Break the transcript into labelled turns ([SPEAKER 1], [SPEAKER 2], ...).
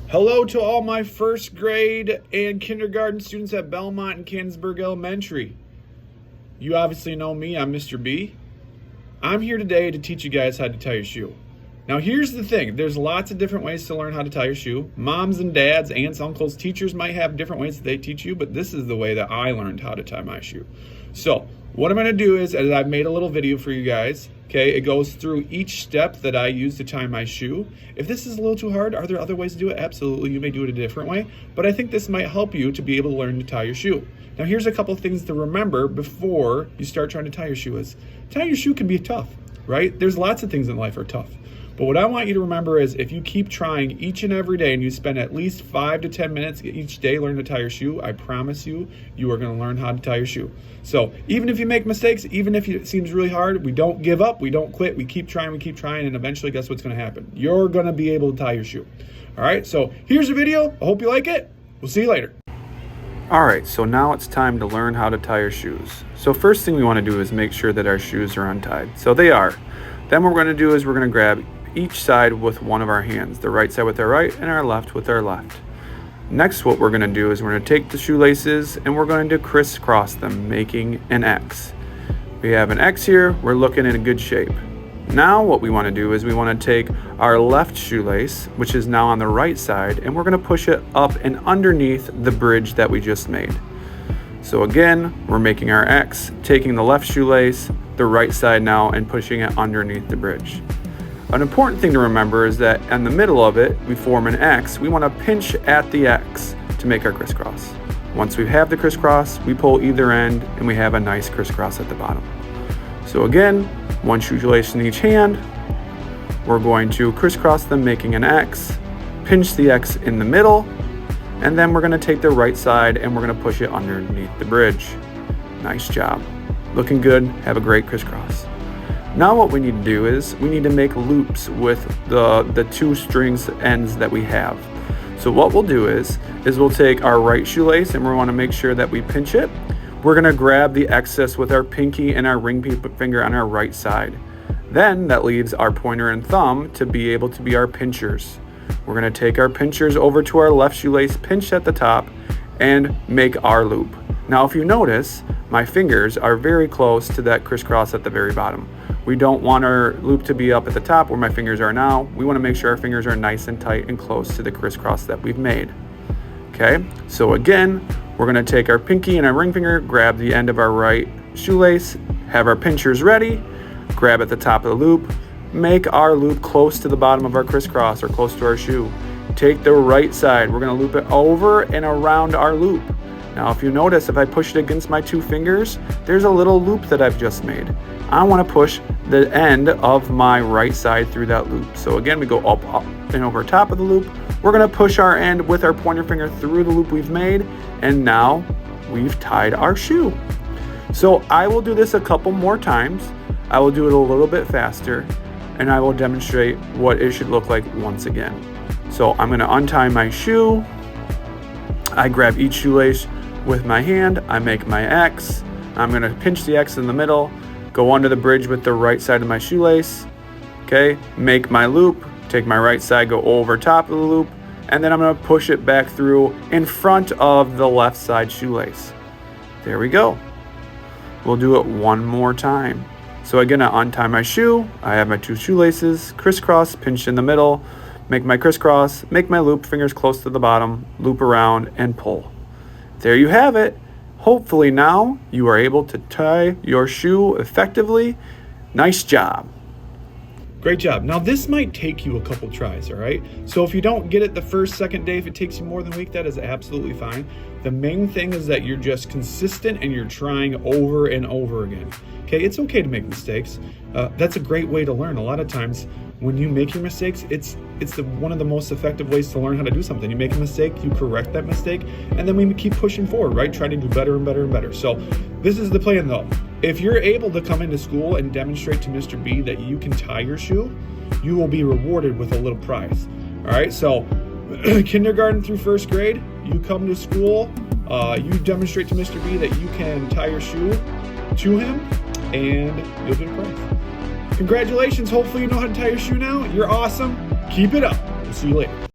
[SPEAKER 1] Hello to all my first grade and kindergarten students at Belmont and Canonsburg Elementary. You obviously know me, I'm Mr. B. I'm here today to teach you guys how to tie your shoe. Now here's the thing, there's lots of different ways to learn how to tie your shoe. Moms and dads, aunts, uncles, teachers might have different ways that they teach you, but this is the way that I learned how to tie my shoe. So what I'm going to do is I've made a little video for you guys. Okay, it goes through each step that I use to tie my shoe. If this is a little too hard, are there other ways to do it? Absolutely, you may do it a different way, but I think this might help you to be able to learn to tie your shoe. Now here's a couple things to remember before you start trying to tie your shoe is, tying your shoe can be tough, right? There's lots of things in life are tough. But what I want you to remember is if you keep trying each and every day and you spend at least 5 to 10 minutes each day learning to tie your shoe, I promise you, you are going to learn how to tie your shoe. So even if you make mistakes, even if it seems really hard, we don't give up, we don't quit, we keep trying, and eventually guess what's going to happen? You're going to be able to tie your shoe. All right, so here's the video. I hope you like it. We'll see you later.
[SPEAKER 2] All right, so now it's time to learn how to tie your shoes. So first thing we want to do is make sure that our shoes are untied. So they are. Then what we're going to do is we're going to grab each side with one of our hands, the right side with our right and our left with our left. Next, what we're going to do is we're going to take the shoelaces and we're going to crisscross them, making an X. We have an X here, we're looking in a good shape. Now what we want to do is we want to take our left shoelace, which is now on the right side, and we're going to push it up and underneath the bridge that we just made. So again, we're making our X, taking the left shoelace, the right side now, and pushing it underneath the bridge. An important thing to remember is that in the middle of it, we form an X. We want to pinch at the X to make our crisscross. Once we have the crisscross, we pull either end and we have a nice crisscross at the bottom. So again, one shoelace in each hand. We're going to crisscross them, making an X, pinch the X in the middle, and then we're going to take the right side and we're going to push it underneath the bridge. Nice job. Looking good. Have a great crisscross. Now what we need to do is we need to make loops with the two strings ends that we have. So what we'll do is we'll take our right shoelace and we want to make sure that we pinch it. We're going to grab the excess with our pinky and our ring finger on our right side. Then that leaves our pointer and thumb to be able to be our pinchers. We're going to take our pinchers over to our left shoelace, pinch at the top, and make our loop. Now if you notice, my fingers are very close to that crisscross at the very bottom. We don't want our loop to be up at the top where my fingers are now. We want to make sure our fingers are nice and tight and close to the crisscross that we've made. Okay, so again, we're going to take our pinky and our ring finger, grab the end of our right shoelace, have our pinchers ready, grab at the top of the loop, make our loop close to the bottom of our crisscross or close to our shoe. Take the right side, we're going to loop it over and around our loop. Now if you notice, if I push it against my two fingers, there's a little loop that I've just made. I want to push the end of my right side through that loop. So again, we go up and over top of the loop. We're going to push our end with our pointer finger through the loop we've made, and now we've tied our shoe. So I will do this a couple more times. I will do it a little bit faster, and I will demonstrate what it should look like once again. So I'm going to untie my shoe. I grab each shoelace with my hand. I make my X. I'm going to pinch the X in the middle, go under the bridge with the right side of my shoelace. Okay, make my loop, take my right side, go over top of the loop, and then I'm going to push it back through in front of the left side shoelace. There we go. We'll do it one more time. So again, I untie my shoe. I have my two shoelaces, crisscross, pinch in the middle, make my crisscross, make my loop, fingers close to the bottom, loop around, and pull. There you have it. Hopefully now you are able to tie your shoe effectively. Nice job.
[SPEAKER 1] Great job. Now this might take you a couple tries, all right? So if you don't get it the first, second day, if it takes you more than a week, that is absolutely fine. The main thing is that you're just consistent and you're trying over and over again. Okay, it's okay to make mistakes. That's a great way to learn. A lot of times when you make your mistakes, it's one of the most effective ways to learn how to do something. You make a mistake, you correct that mistake, and then we keep pushing forward, right? Trying to do better and better and better. So this is the plan though. If you're able to come into school and demonstrate to Mr. B that you can tie your shoe, you will be rewarded with a little prize. All right, so kindergarten through first grade, you come to school, you demonstrate to Mr. B that you can tie your shoe to him, and you'll get a prize. Congratulations, hopefully you know how to tie your shoe now. You're awesome. Keep it up. We'll see you later.